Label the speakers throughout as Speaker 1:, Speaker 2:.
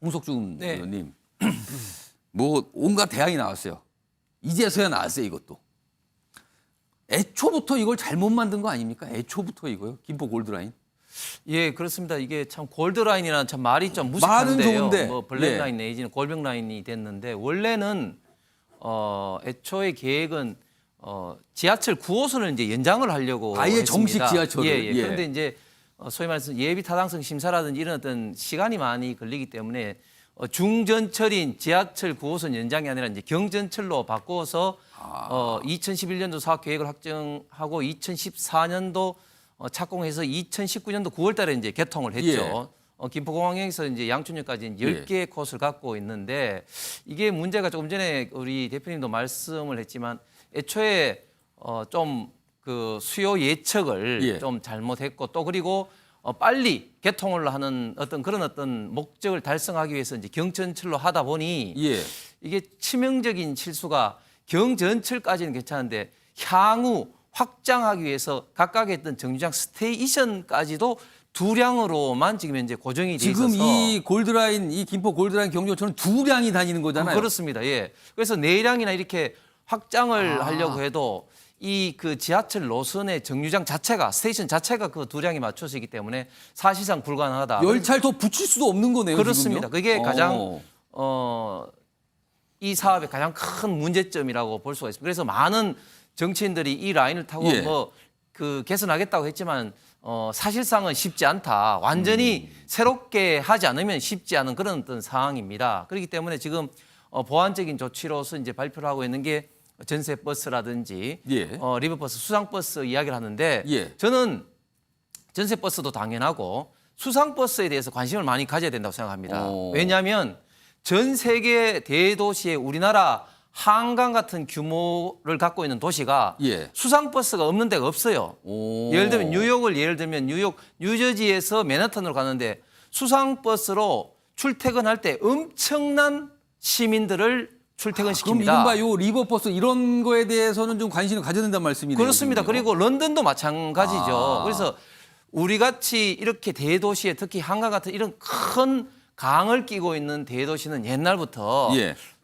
Speaker 1: 홍석준
Speaker 2: 네.
Speaker 1: 의원님, 뭐 온갖 대안이 나왔어요. 이제서야 나왔어요, 이것도. 애초부터 이걸 잘못 만든 거 아닙니까? 애초부터 이거요. 김포 골드라인.
Speaker 2: 예, 그렇습니다. 이게 참 골드라인이라는 참 말이 좀
Speaker 1: 말은
Speaker 2: 무식한데요.
Speaker 1: 좋은데.
Speaker 2: 뭐 블랙라인
Speaker 1: 예.
Speaker 2: 내지는 골병 라인이 됐는데 원래는 애초의 계획은 지하철 9호선을 이제 연장을 하려고
Speaker 1: 아예
Speaker 2: 했습니다.
Speaker 1: 정식 지하철을.
Speaker 2: 예.
Speaker 1: 예.
Speaker 2: 그런데 이제 소위 말해서 예비 타당성 심사라든지 이런 어떤 시간이 많이 걸리기 때문에 중전철인 지하철 9호선 연장이 아니라 이제 경전철로 바꿔서 2011년도 사업 계획을 확정하고 2014년도 착공해서 2019년도 9월달에 이제 개통을 했죠. 김포공항에서 이제 양춘역까지 이제 10개의 코스를 갖고 있는데 이게 문제가 조금 전에 우리 대표님도 말씀을 했지만 애초에 좀 그 수요 예측을 좀 잘못했고 또 그리고 빨리 개통을 하는 그런 어떤 목적을 달성하기 위해서 이제 경전철로 하다 보니 이게 치명적인 실수가 경전철까지는 괜찮은데 향후 확장하기 위해서 각각의 어떤 정류장 스테이션까지도 두량으로만 지금 현재 고정이 돼 있어서
Speaker 1: 지금 이 골드라인, 이 김포 골드라인 경전철은 2량이 다니는 거잖아요.
Speaker 2: 그렇습니다. 예. 그래서 4량이나 이렇게 확장을 하려고 해도 이 그 지하철 노선의 정류장 자체가 스테이션 자체가 그 2량이 맞춰지기 때문에 사실상 불가능하다.
Speaker 1: 열차를 더 붙일 수도 없는 거네요.
Speaker 2: 그렇습니다.
Speaker 1: 지금요?
Speaker 2: 그게 가장 이 사업의 가장 큰 문제점이라고 볼 수가 있습니다. 그래서 많은 정치인들이 이 라인을 타고 뭐 그 개선하겠다고 했지만 사실상은 쉽지 않다. 완전히 새롭게 하지 않으면 쉽지 않은 그런 어떤 상황입니다. 그렇기 때문에 지금 보완적인 조치로서 이제 발표를 하고 있는 게 전세 버스라든지 리버버스, 수상버스 이야기를 하는데 저는 전세 버스도 당연하고 수상버스에 대해서 관심을 많이 가져야 된다고 생각합니다. 왜냐하면 전 세계 대도시에 우리나라 한강 같은 규모를 갖고 있는 도시가 수상버스가 없는 데가 없어요. 예를 들면 뉴욕 뉴저지에서 맨하탄으로 가는데 수상버스로 출퇴근할 때 엄청난 시민들을 출퇴근시킵니다.
Speaker 1: 그럼 이른바 요 리버버스 이런 거에 대해서는 좀 관심을 가져야 된다는 말씀이네요.
Speaker 2: 그렇습니다. 그리고 런던도 마찬가지죠. 그래서 우리 같이 이렇게 대도시에 특히 한강 같은 이런 큰 강을 끼고 있는 대도시는 옛날부터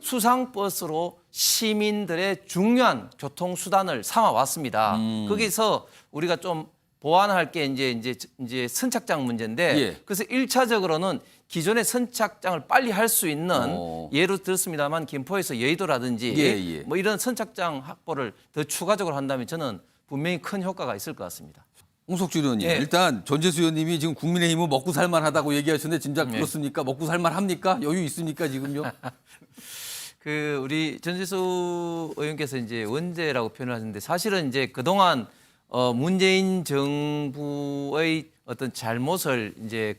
Speaker 2: 수상버스로 시민들의 중요한 교통수단을 삼아왔습니다. 거기서 우리가 좀 보완할 게 이제 선착장 문제인데 그래서 1차적으로는 기존의 선착장을 빨리 할 수 있는 예로 들었습니다만 김포에서 여의도라든지 뭐 이런 선착장 확보를 더 추가적으로 한다면 저는 분명히 큰 효과가 있을 것 같습니다.
Speaker 1: 홍석준 의원님, 일단 전재수 의원님이 지금 국민의힘은 먹고 살만하다고 얘기하셨는데 진짜 그렇습니까? 먹고 살만합니까? 여유 있습니까 지금요?
Speaker 2: 그 우리 전재수 의원께서 이제 원죄라고 표현을 하셨는데 사실은 이제 그동안 문재인 정부의 어떤 잘못을 이제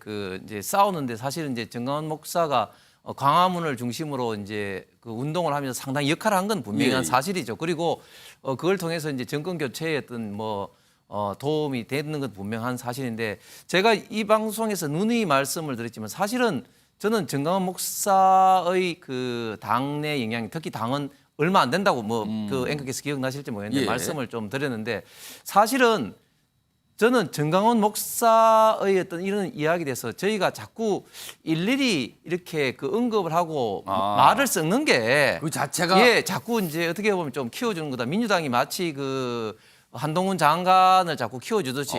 Speaker 2: 싸우는데 사실은 이제 정강원 목사가 광화문을 중심으로 이제 그 운동을 하면서 상당히 역할을 한 건 분명한 사실이죠. 그리고 그걸 통해서 이제 정권 교체에 어떤 도움이 되는 건 분명한 사실인데 제가 이 방송에서 누누이 말씀을 드렸지만 사실은 저는 정강원 목사의 그 당내 영향이 특히 당은 얼마 안 된다고 그 앵커께서 기억나실지 모르겠는데 말씀을 좀 드렸는데 사실은 저는 정강원 목사의 어떤 이런 이야기에 대해서 저희가 자꾸 일일이 이렇게 그 언급을 하고 말을 섞는 게
Speaker 1: 그 자체가
Speaker 2: 자꾸 이제 어떻게 보면 좀 키워주는 거다. 민주당이 마치 그 한동훈 장관을 자꾸 키워주듯이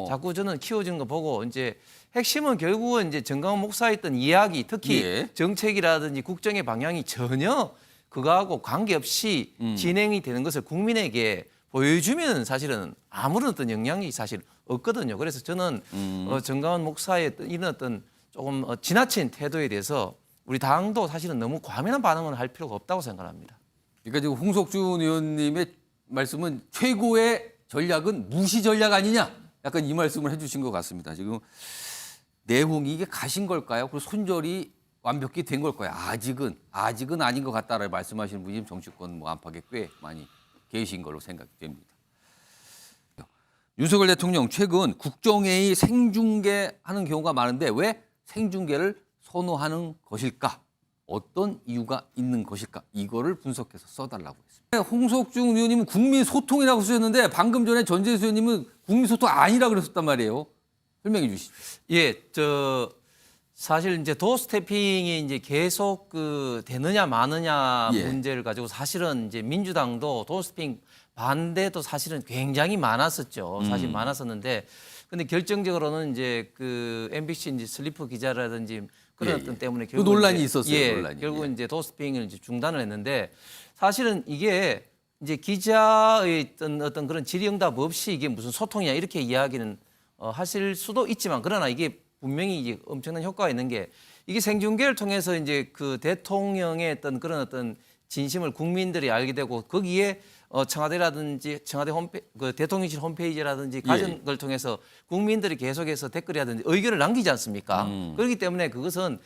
Speaker 2: 자꾸 저는 키워주는 거 보고 이제 핵심은 결국은 이제 정강원 목사의 했던 이야기 특히 정책이라든지 국정의 방향이 전혀 그거하고 관계없이 진행이 되는 것을 국민에게 보여주면 사실은 아무런 어떤 영향이 사실 없거든요. 그래서 저는 정강원 목사의 이런 어떤 조금 지나친 태도에 대해서 우리 당도 사실은 너무 과민한 반응을 할 필요가 없다고 생각합니다.
Speaker 1: 그러니까 지금 홍석준 의원님의 말씀은 최고의 전략은 무시 전략 아니냐? 약간 이 말씀을 해주신 것 같습니다. 지금 내용이 이게 가신 걸까요? 그리고 손절이 완벽히 된 걸까요? 아직은 아닌 것 같다라고 말씀하시는 분이 정치권 안팎에 꽤 많이 계신 걸로 생각됩니다. 윤석열 대통령 최근 국정회의 생중계하는 경우가 많은데 왜 생중계를 선호하는 것일까? 어떤 이유가 있는 것일까? 이거를 분석해서 써달라고 했습니다. 홍석준 의원님은 국민소통이라고 쓰셨는데 방금 전에 전재수 의원님은 국민소통 아니라고 그랬었단 말이에요. 설명해 주시죠.
Speaker 2: 사실 이제 도어 스태핑이 이제 계속 그 되느냐 마느냐
Speaker 1: 예.
Speaker 2: 문제를 가지고 사실은 이제 민주당도 도어 스태핑 반대도 사실은 굉장히 많았었죠. 사실 많았었는데 근데 결정적으로는 이제 그 MBC 이제 슬리퍼 기자라든지 그런
Speaker 1: 예,
Speaker 2: 어떤
Speaker 1: 예.
Speaker 2: 때문에
Speaker 1: 그 논란이
Speaker 2: 이제,
Speaker 1: 있었어요,
Speaker 2: 예,
Speaker 1: 논란이.
Speaker 2: 결국
Speaker 1: 예.
Speaker 2: 이제 도어 스태핑을 이제 중단을 했는데 사실은 이게 이제 기자의 어떤 그런 질의응답 없이 이게 무슨 소통이냐 이렇게 이야기는 하실 수도 있지만 그러나 이게 분명히 이제 엄청난 효과가 있는 게 이게 생중계를 통해서 이제 그 대통령의 어떤 그런 어떤 진심을 국민들이 알게 되고 거기에 청와대라든지 청와대 그 대통령실 홈페이지라든지 가진 걸 통해서 국민들이 계속해서 댓글이라든지 의견을 남기지 않습니까? 그렇기 때문에 그것은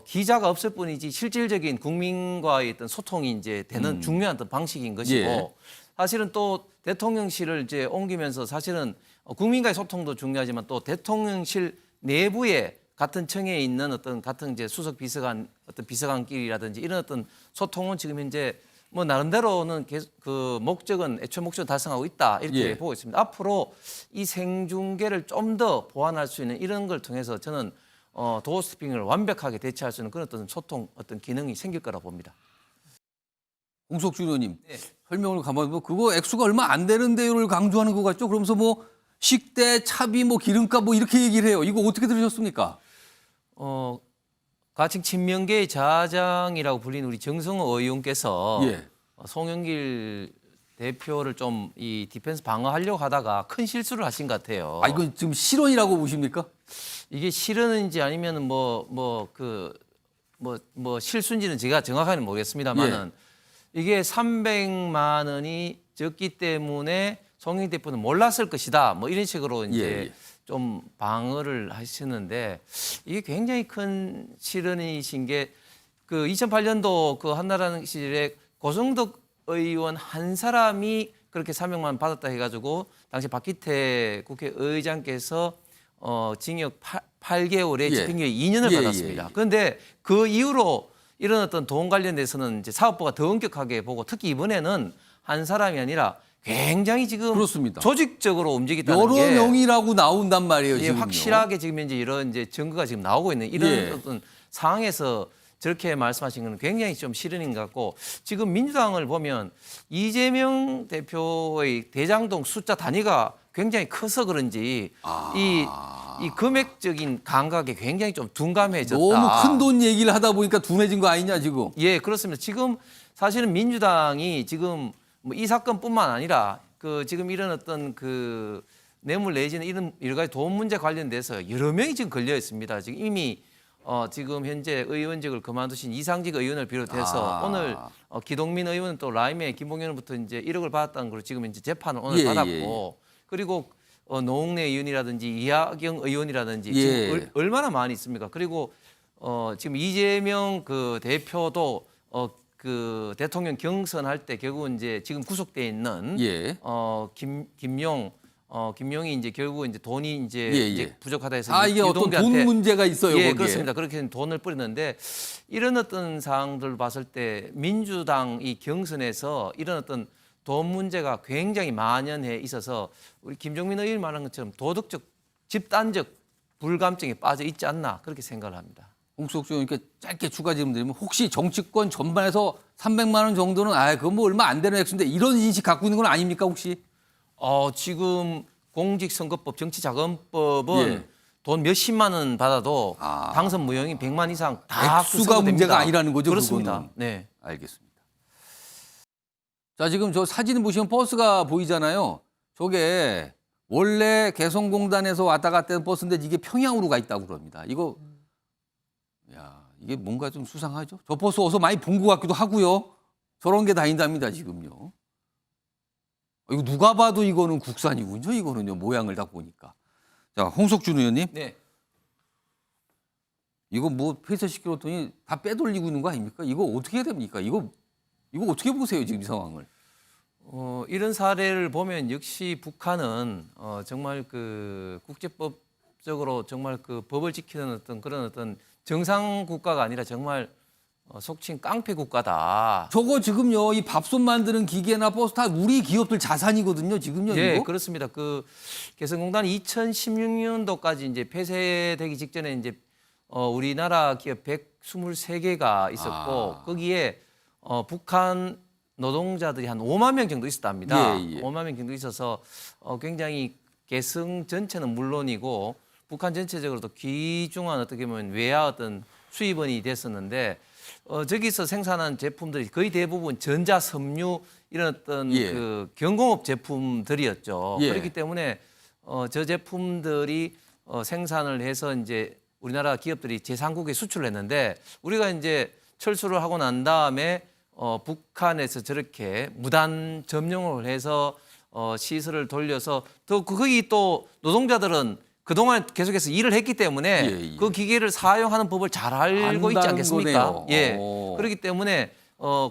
Speaker 2: 기자가 없을 뿐이지 실질적인 국민과의 어떤 소통이 이제 되는 중요한 어떤 방식인 것이고
Speaker 1: 예.
Speaker 2: 사실은 또 대통령실을 이제 옮기면서 사실은 국민과의 소통도 중요하지만 또 대통령실 내부에 같은 청에 있는 어떤 같은 이제 수석 비서관 어떤 비서관끼리라든지 이런 어떤 소통은 지금 현재 뭐 나름대로는 그 목적은 애초 목적을 달성하고 있다 이렇게
Speaker 1: 예.
Speaker 2: 보고 있습니다. 앞으로 이 생중계를 좀 더 보완할 수 있는 이런 걸 통해서 저는 도어 스태핑을 완벽하게 대체할 수 있는 그런 어떤 소통 어떤 기능이 생길 거라고 봅니다.
Speaker 1: 홍석준 의원님
Speaker 2: 네.
Speaker 1: 설명을 가만히 보면 그거 액수가 얼마 안 되는데요를 강조하는 것 같죠? 그러면서 뭐 식대, 차비, 뭐 기름값 뭐 이렇게 얘기를 해요. 이거 어떻게 들으셨습니까?
Speaker 2: 가칭 친명계의 자장이라고 불리는 우리 정성호 의원께서
Speaker 1: 예.
Speaker 2: 송영길 대표를 좀 이 디펜스 방어하려고 하다가 큰 실수를 하신 것 같아요.
Speaker 1: 아 이건 지금 실언이라고 보십니까?
Speaker 2: 이게 실언인지 아니면 뭐 실수인지는 제가 정확하게는 모르겠습니다만은 이게 300만 원이 적기 때문에 송영길 대표는 몰랐을 것이다. 뭐 이런 식으로 이제
Speaker 1: 예.
Speaker 2: 좀 방어를 하시는데 이게 굉장히 큰 실언이신 게 그 2008년도 그 한나라당 시절에 고성덕 의원 한 사람이 그렇게 300만 원 받았다 해가지고 당시 박기태 국회의장께서 징역 8개월에
Speaker 1: 예.
Speaker 2: 집행유예 2년을
Speaker 1: 예,
Speaker 2: 받았습니다.
Speaker 1: 예, 예.
Speaker 2: 그런데 그 이후로 이런 어떤 돈 관련돼서는 이제 사법부가 더 엄격하게 보고 특히 이번에는 한 사람이 아니라 굉장히 지금
Speaker 1: 그렇습니다.
Speaker 2: 조직적으로 움직이다는
Speaker 1: 여러
Speaker 2: 게
Speaker 1: 명이라고 나온단 말이에요.
Speaker 2: 예,
Speaker 1: 지금요.
Speaker 2: 확실하게 지금 이제 이런 이제 증거가 지금 나오고 있는 이런
Speaker 1: 예.
Speaker 2: 어떤 상황에서 저렇게 말씀하신 건 굉장히 좀 실언인 것 같고 지금 민주당을 보면 이재명 대표의 대장동 숫자 단위가 굉장히 커서 그런지 이 금액적인 감각에 굉장히 좀 둔감해졌다.
Speaker 1: 너무 큰 돈 얘기를 하다 보니까 둔해진 거 아니냐 지금.
Speaker 2: 예, 그렇습니다. 지금 사실은 민주당이 지금 뭐 이 사건뿐만 아니라 그 지금 이런 어떤 그 뇌물 내지는 이런 여러 가지 돈 문제 관련돼서 여러 명이 지금 걸려 있습니다. 지금 이미 지금 현재 의원직을 그만두신 이상직 의원을 비롯해서 오늘 기동민 의원은 또 라임의 김봉현으로부터 이제 1억을 받았다는 걸로 지금 이제 재판을 오늘
Speaker 1: 예,
Speaker 2: 받았고
Speaker 1: 예.
Speaker 2: 그리고 노웅래 의원이라든지 이하경 의원이라든지
Speaker 1: 예.
Speaker 2: 지금 얼마나 많이 있습니까? 그리고 지금 이재명 그 대표도 그 대통령 경선할 때 결국 이제 지금 구속돼 있는
Speaker 1: 예.
Speaker 2: 김용이 이제 결국 이제 돈이 이제,
Speaker 1: 예, 예.
Speaker 2: 이제 부족하다 해서
Speaker 1: 아 이게 어떤 돈 문제가 있어요.
Speaker 2: 예,
Speaker 1: 거기에.
Speaker 2: 그렇습니다. 그렇게 돈을 뿌리는데 이런 어떤 사항들 봤을 때 민주당 이 경선에서 이런 어떤 돈 문제가 굉장히 만연해 있어서 우리 김종민 의원 말한 것처럼 도덕적 집단적 불감증에 빠져 있지 않나 그렇게 생각을 합니다.
Speaker 1: 홍석준 의원님께 짧게 추가 질문 드리면 혹시 정치권 전반에서 300만 원 정도는 그건 뭐 얼마 안 되는 액수인데 이런 인식 갖고 있는 건 아닙니까 혹시?
Speaker 2: 지금 공직선거법 정치자금법은
Speaker 1: 예.
Speaker 2: 돈 몇십만 원 받아도 당선 무효인 100만 이상 다
Speaker 1: 액수가
Speaker 2: 선고됩니다.
Speaker 1: 문제가 아니라는 거죠.
Speaker 2: 그렇습니다.
Speaker 1: 그거는.
Speaker 2: 네.
Speaker 1: 알겠습니다. 자 지금 저 사진 보시면 버스가 보이잖아요. 저게 원래 개성공단에서 왔다 갔다 하는 버스인데 이게 평양으로 가 있다고 그럽니다. 이거 이게 뭔가 좀 수상하죠. 저 버스 어디서 많이 본 것 같기도 하고요. 저런 게 다닌답니다 지금요. 이거 누가 봐도 이거는 국산이군요. 이거는요 모양을 다 보니까. 자 홍석준 의원님.
Speaker 2: 네.
Speaker 1: 이거 뭐 폐쇄시켜놓더니 다 빼돌리고 있는 거 아닙니까? 이거 어떻게 해야 됩니까? 이거 어떻게 보세요 지금 이 상황을?
Speaker 2: 이런 사례를 보면 역시 북한은 정말 그 국제법적으로 정말 그 법을 지키는 어떤 그런 어떤 정상 국가가 아니라 정말 속칭 깡패 국가다.
Speaker 1: 저거 지금요 이 밥솥 만드는 기계나 버스 다 우리 기업들 자산이거든요 지금요.
Speaker 2: 예,
Speaker 1: 이거?
Speaker 2: 그렇습니다. 그 개성공단이 2016년도까지 이제 폐쇄되기 직전에 이제 우리나라 기업 123개가 있었고 거기에 북한 노동자들이 한 5만 명 정도 있었답니다.
Speaker 1: 예, 예.
Speaker 2: 5만 명 정도 있어서 굉장히 개성 전체는 물론이고 북한 전체적으로도 귀중한 어떻게 보면 외화 어떤 수입원이 됐었는데 저기서 생산한 제품들이 거의 대부분 전자, 섬유 이런 어떤
Speaker 1: 예.
Speaker 2: 그 경공업 제품들이었죠.
Speaker 1: 예.
Speaker 2: 그렇기 때문에 저 제품들이 생산을 해서 이제 우리나라 기업들이 제3국에 수출을 했는데 우리가 이제 철수를 하고 난 다음에 북한에서 저렇게 무단 점용을 해서 시설을 돌려서 또 거기 또 노동자들은 그동안 계속해서 일을 했기 때문에
Speaker 1: 예, 예.
Speaker 2: 그 기계를 사용하는 법을 잘 알고 있지
Speaker 1: 안다는
Speaker 2: 않겠습니까?
Speaker 1: 거네요.
Speaker 2: 예.
Speaker 1: 오.
Speaker 2: 그렇기 때문에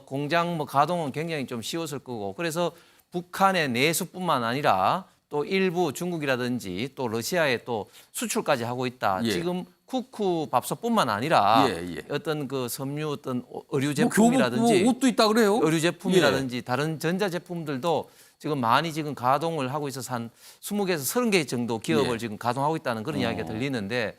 Speaker 2: 공장 뭐 가동은 굉장히 좀 쉬웠을 거고 그래서 북한의 내수뿐만 아니라 또 일부 중국이라든지 또 러시아에 또 수출까지 하고 있다.
Speaker 1: 예.
Speaker 2: 지금 쿠쿠 밥솥뿐만 아니라
Speaker 1: 예, 예.
Speaker 2: 어떤 그 섬유 어떤 의류
Speaker 1: 뭐
Speaker 2: 제품이라든지
Speaker 1: 교복 옷도 있다 그래요?
Speaker 2: 의류 제품이라든지 다른 전자 제품들도 지금 많이 지금 가동을 하고 있어서 한 20개에서 30개 정도 기업을
Speaker 1: 예.
Speaker 2: 지금 가동하고 있다는 그런 이야기가 들리는데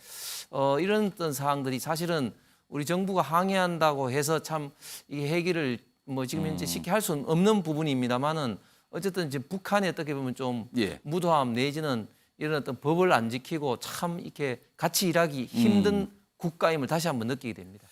Speaker 2: 이런 어떤 사항들이 사실은 우리 정부가 항의한다고 해서 참 이 해결을 뭐 지금 현재 쉽게 할 수는 없는 부분입니다만은 어쨌든 지금 북한이 어떻게 보면 좀
Speaker 1: 예.
Speaker 2: 무도함 내지는 이런 어떤 법을 안 지키고 참 이렇게 같이 일하기 힘든 국가임을 다시 한번 느끼게 됩니다.